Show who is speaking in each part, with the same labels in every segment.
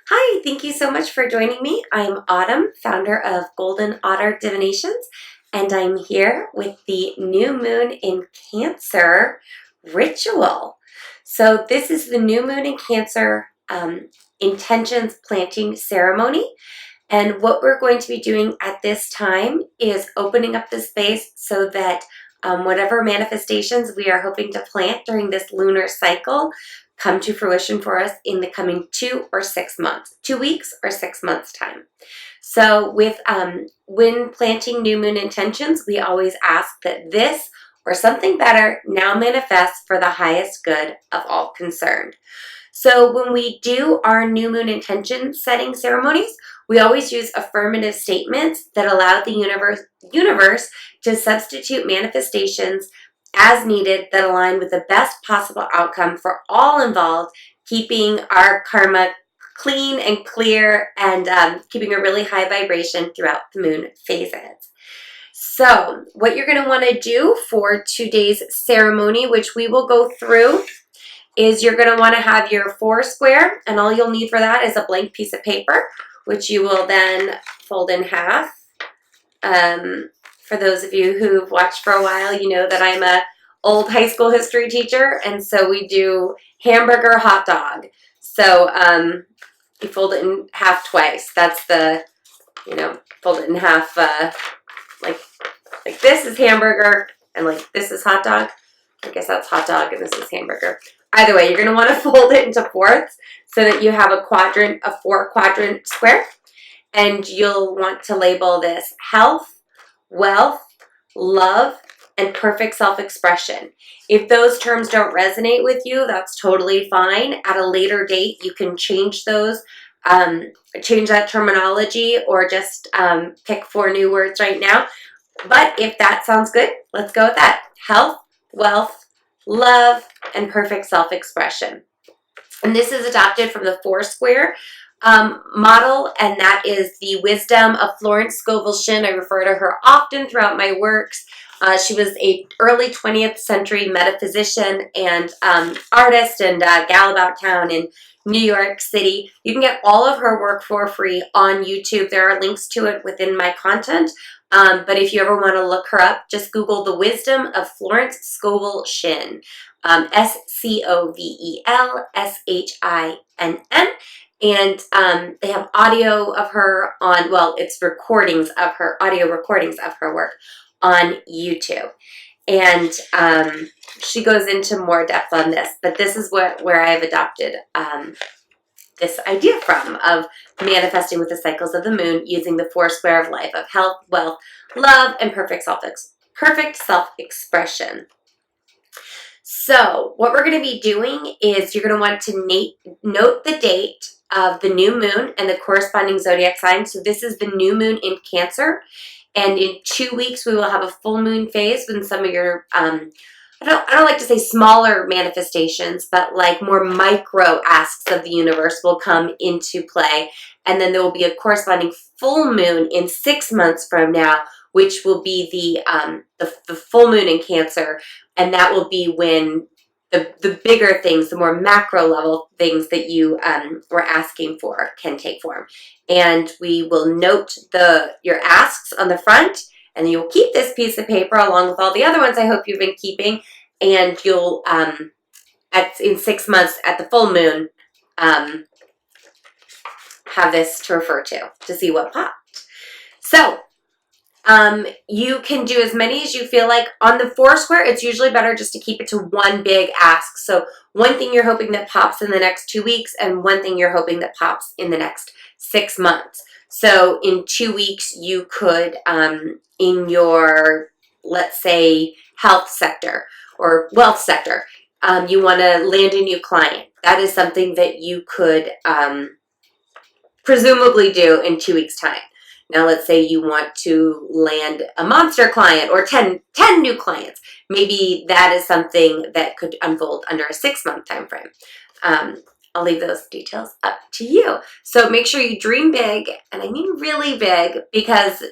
Speaker 1: Hi, thank you so much for joining me. I'm Autumn, founder of Golden Otter Divinations, and I'm here with the new moon in Cancer ritual. So this is the new moon in Cancer intentions planting ceremony. And what we're going to be doing at this time is opening up the space so that whatever manifestations we are hoping to plant during this lunar cycle come to fruition for us in the coming 2 or 6 months, 2 weeks or 6 months time. So with when planting new moon intentions, we always ask that this or something better now manifests for the highest good of all concerned. So when we do our new moon intention setting ceremonies, we always use affirmative statements that allow the universe to substitute manifestations as needed that align with the best possible outcome for all involved, keeping our karma clean and clear and keeping a really high vibration throughout the moon phases. So what you're going to want to do for today's ceremony, which we will go through, is you're going to want to have your 4 square, and all you'll need for that is a blank piece of paper, which you will then fold in half. For those of you who've watched for a while, you know that I'm a old high school history teacher, and so we do hamburger hot dog. So you fold it in half twice. That's the, fold it in half like this is hamburger, and like this is hot dog. I guess that's hot dog, and this is hamburger. Either way, you're going to want to fold it into fourths so that you have a 4-quadrant square. And you'll want to label this health, wealth, love, and perfect self-expression. If those terms don't resonate with you, that's totally fine. At a later date, you can change those, change that terminology, or just pick 4 new words right now. But if that sounds good, let's go with that. Health, wealth, love, and perfect self-expression. And this is adopted from the 4 square model, and that is the wisdom of Florence Scovel Shinn. I refer to her often throughout my works. She was an early 20th century metaphysician and artist and gal about town in New York City. You can get all of her work for free on YouTube. There are links to it within my content. But if you ever want to look her up, just Google the wisdom of Florence Scovel Shinn, SCOVELSHINN. And they have audio of her on, well, it's recordings of her, audio recordings of her work on YouTube. And she goes into more depth on this, but this is where I've adopted this idea from, of manifesting with the cycles of the moon using the 4 square of life of health, wealth, love, and perfect self-expression. So what we're going to be doing is you're going to want to note the date of the new moon and the corresponding zodiac sign. So this is the new moon in Cancer. And in 2 weeks, we will have a full moon phase when some of your, I don't like to say smaller manifestations, but like more micro asks of the universe will come into play. And then there will be a corresponding full moon in 6 months from now, which will be the full moon in Cancer. And that will be when the bigger things, the more macro level things that you were asking for can take form. And we will note your asks on the front, and you'll keep this piece of paper along with all the other ones I hope you've been keeping, and you'll, in 6 months at the full moon, have this to refer to see what popped. So, you can do as many as you feel like. On the 4 square, it's usually better just to keep it to one big ask. So one thing you're hoping that pops in the next 2 weeks, and one thing you're hoping that pops in the next 6 months. So in 2 weeks, you could, in your, let's say, health sector or wealth sector, you want to land a new client. That is something that you could presumably do in 2 weeks' time. Now, let's say you want to land a monster client or 10 new clients. Maybe that is something that could unfold under a 6-month time frame. I'll leave those details up to you. So make sure you dream big, and I mean really big, because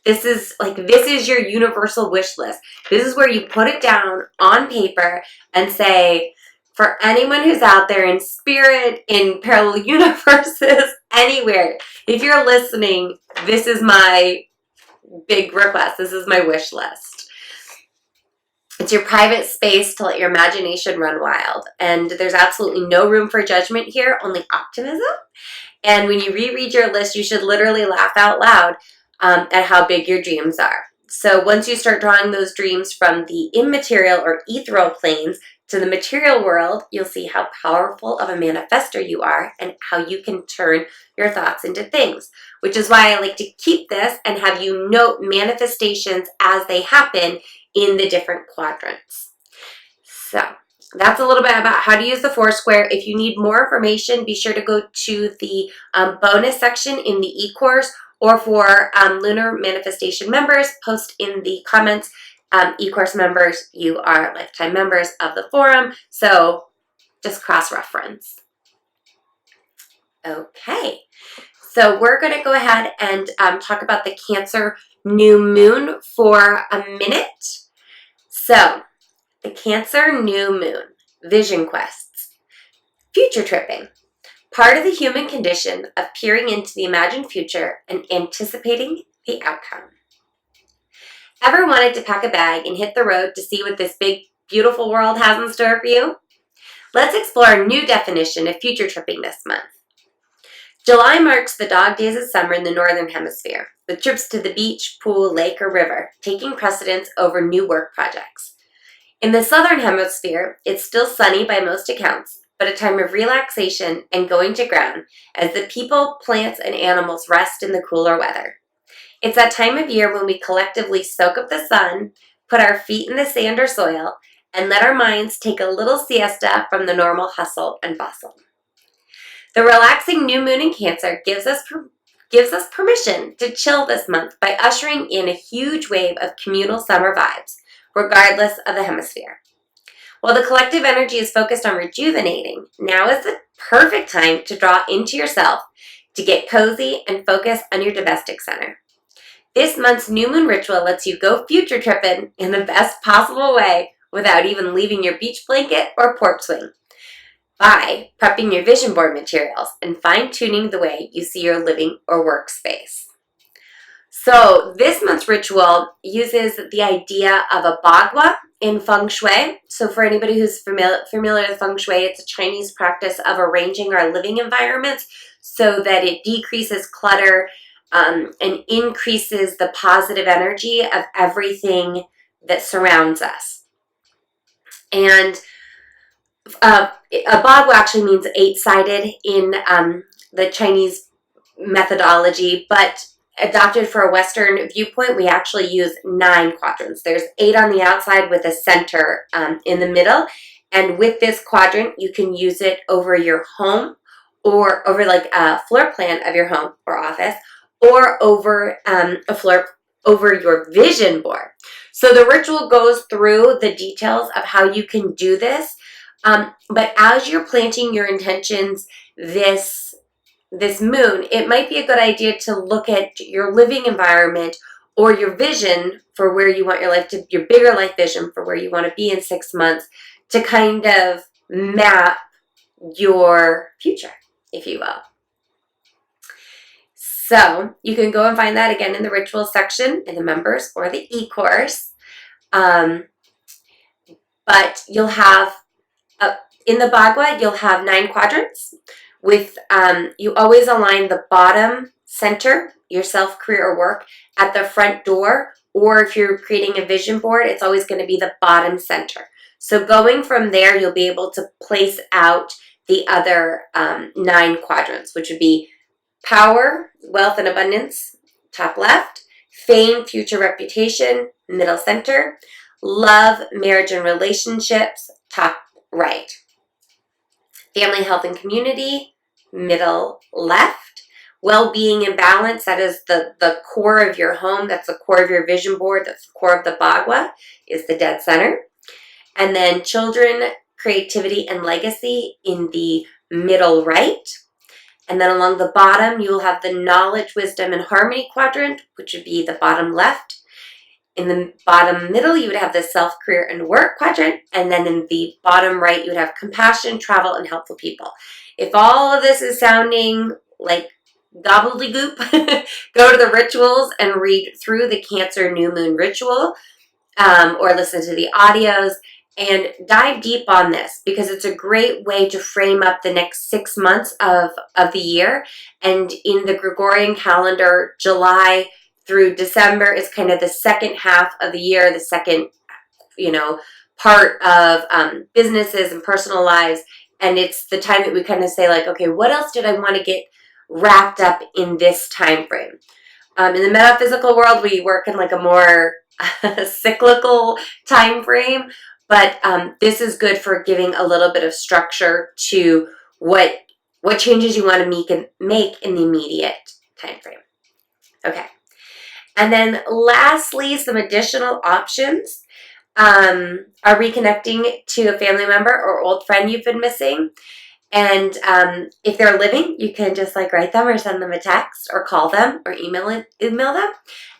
Speaker 1: this is your universal wish list. This is where you put it down on paper and say, For anyone who's out there in spirit, in parallel universes, anywhere, if you're listening, this is my big request. This is my wish list. It's your private space to let your imagination run wild. And there's absolutely no room for judgment here, only optimism. And when you reread your list, you should literally laugh out loud at how big your dreams are. So once you start drawing those dreams from the immaterial or ethereal planes to the material world, you'll see how powerful of a manifester you are and how you can turn your thoughts into things, which is why I like to keep this and have you note manifestations as they happen in the different quadrants. So that's a little bit about how to use the Foursquare. If you need more information, be sure to go to the bonus section in the e-course, or for Lunar Manifestation members, post in the comments. E-course members, you are lifetime members of the forum, so just cross-reference. Okay, so we're going to go ahead and talk about the Cancer new moon for a minute. So, the Cancer new moon, vision quests, future tripping, part of the human condition of peering into the imagined future and anticipating the outcome. Ever wanted to pack a bag and hit the road to see what this big, beautiful world has in store for you? Let's explore a new definition of future tripping this month. July marks the dog days of summer in the Northern Hemisphere, with trips to the beach, pool, lake, or river taking precedence over new work projects. In the Southern Hemisphere, it's still sunny by most accounts, but a time of relaxation and going to ground as the people, plants, and animals rest in the cooler weather. It's that time of year when we collectively soak up the sun, put our feet in the sand or soil, and let our minds take a little siesta from the normal hustle and bustle. The relaxing new moon in Cancer gives us permission to chill this month by ushering in a huge wave of communal summer vibes, regardless of the hemisphere. While the collective energy is focused on rejuvenating, now is the perfect time to draw into yourself, to get cozy and focus on your domestic center. This month's new moon ritual lets you go future tripping in the best possible way without even leaving your beach blanket or porch swing, by prepping your vision board materials and fine-tuning the way you see your living or workspace. So this month's ritual uses the idea of a bagua in feng shui. So for anybody who's familiar with feng shui, it's a Chinese practice of arranging our living environments so that it decreases clutter and increases the positive energy of everything that surrounds us. And a bagua actually means 8-sided in the Chinese methodology, but adopted for a Western viewpoint, we actually use 9 quadrants. There's 8 on the outside with a center in the middle. And with this quadrant, you can use it over your home or over like a floor plan of your home or office, or over over your vision board. So the ritual goes through the details of how you can do this. But as you're planting your intentions this moon, it might be a good idea to look at your living environment or your vision for where you want your life to, your bigger life vision for where you want to be in 6 months, to kind of map your future, if you will. So you can go and find that again in the ritual section in the members or the e-course. But you'll have, in the bagua, you'll have 9 quadrants with, you always align the bottom center, your self, career, or work, at the front door, or if you're creating a vision board, it's always going to be the bottom center. So going from there, you'll be able to place out the other 9 quadrants, which would be power, wealth, and abundance, top left, fame, future reputation, middle center, love, marriage, and relationships, top right, family, health, and community, middle left, well-being and balance, that is the core of your home, that's the core of your vision board, that's the core of the bagua, is the dead center. And then children, creativity, and legacy in the middle right. And then along the bottom, you will have the knowledge, wisdom, and harmony quadrant, which would be the bottom left. In the bottom middle, you would have the self, career, and work quadrant. And then in the bottom right, you would have compassion, travel, and helpful people. If all of this is sounding like gobbledygook, go to the rituals and read through the Cancer New Moon ritual, or listen to the audios and dive deep on this, because it's a great way to frame up the next 6 months of the year. And in the Gregorian calendar, July through December is kind of the second half of the year, the second, part of businesses and personal lives. And it's the time that we kind of say, like, okay, what else did I want to get wrapped up in this time frame? In the metaphysical world, we work in like a more cyclical time frame, but this is good for giving a little bit of structure to what changes you want to make in the immediate time frame. Okay, and then lastly, some additional options are reconnecting to a family member or old friend you've been missing. And if they're living, you can just like write them or send them a text or call them or email them.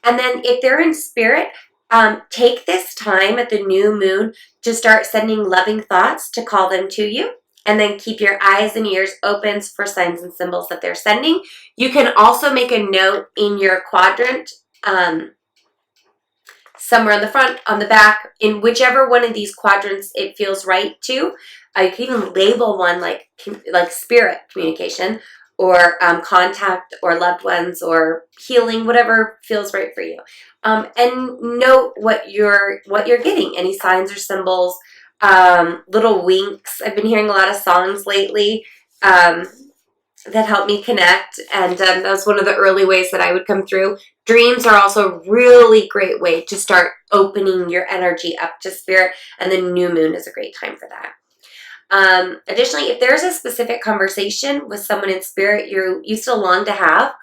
Speaker 1: And then if they're in spirit, take this time at the new moon to start sending loving thoughts to call them to you. And then keep your eyes and ears open for signs and symbols that they're sending. You can also make a note in your quadrant, somewhere on the front, on the back, in whichever one of these quadrants it feels right to. You can even label one like spirit communication, or contact, or loved ones, or healing, whatever feels right for you. And note what you're getting. Any signs or symbols, little winks. I've been hearing a lot of songs lately that help me connect, and that was one of the early ways that I would come through. Dreams are also a really great way to start opening your energy up to spirit, and the new moon is a great time for that. Additionally, if there's a specific conversation with someone in spirit you still long to have,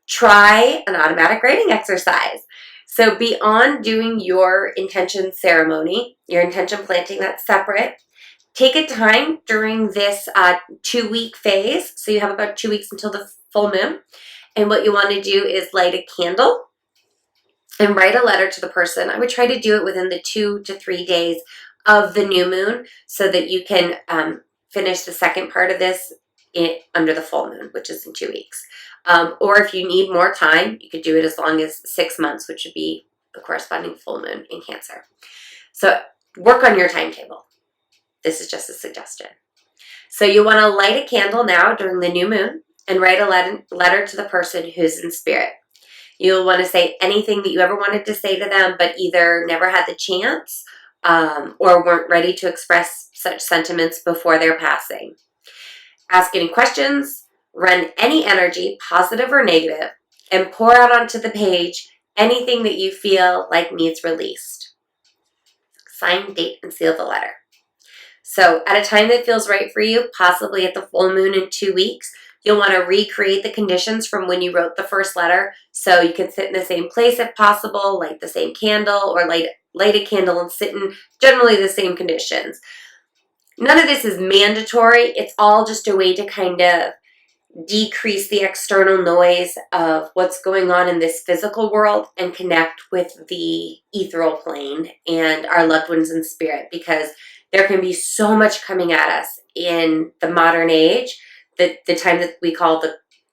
Speaker 1: try an automatic writing exercise. So beyond doing your intention ceremony, your intention planting, that's separate. Take a time during this 2-week phase. So you have about 2 weeks until the full moon. And what you want to do is light a candle and write a letter to the person. I would try to do it within the 2 to 3 days of the new moon, so that you can finish the second part of this under the full moon, which is in 2 weeks. Or if you need more time, you could do it as long as 6 months, which would be the corresponding full moon in Cancer. So work on your timetable. This is just a suggestion. So you want to light a candle now during the new moon and write a letter to the person who's in spirit. You'll want to say anything that you ever wanted to say to them, but either never had the chance or weren't ready to express such sentiments before their passing. Ask any questions, run any energy, positive or negative, and pour out onto the page anything that you feel like needs released. Sign, date, and seal the letter. So at a time that feels right for you, possibly at the full moon in 2 weeks, you'll want to recreate the conditions from when you wrote the first letter. So you can sit in the same place if possible, light the same candle, or light a candle and sit in generally the same conditions. None of this is mandatory. It's all just a way to kind of decrease the external noise of what's going on in this physical world and connect with the ethereal plane and our loved ones in spirit, because there can be so much coming at us in the modern age, the time that we call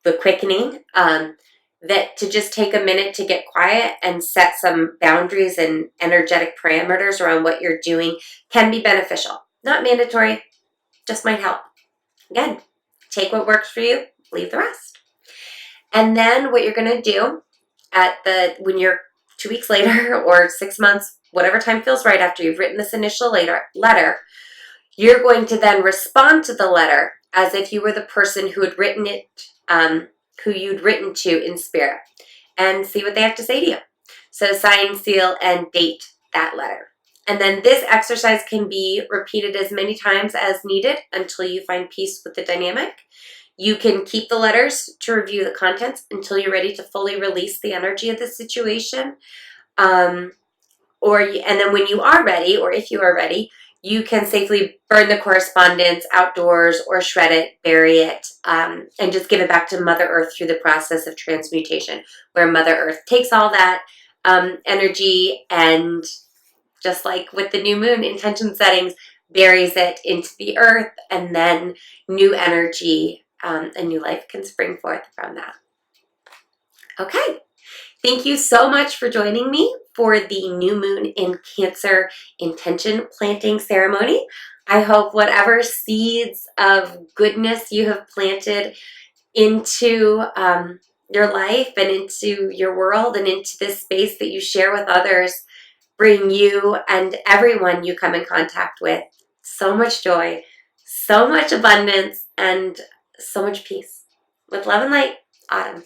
Speaker 1: the quickening, that to just take a minute to get quiet and set some boundaries and energetic parameters around what you're doing can be beneficial. Not mandatory, just might help. Again, take what works for you, leave the rest. And then what you're going to do when you're 2 weeks later or 6 months, whatever time feels right after you've written this initial letter, you're going to then respond to the letter as if you were the person who had written it, who you'd written to in spirit, and see what they have to say to you. So sign, seal, and date that letter. And then this exercise can be repeated as many times as needed until you find peace with the dynamic. You can keep the letters to review the contents until you're ready to fully release the energy of the situation. And then when you are ready, or if you are ready, you can safely burn the correspondence outdoors or shred it, bury it, and just give it back to Mother Earth through the process of transmutation, where Mother Earth takes all that energy, and just like with the new moon, intention settings buries it into the earth, and then new energy, a new life can spring forth from that. Okay. Thank you so much for joining me for the new moon in Cancer intention planting ceremony. I hope whatever seeds of goodness you have planted into your life and into your world and into this space that you share with others bring you and everyone you come in contact with so much joy, so much abundance, and so much peace. With love and light, Autumn.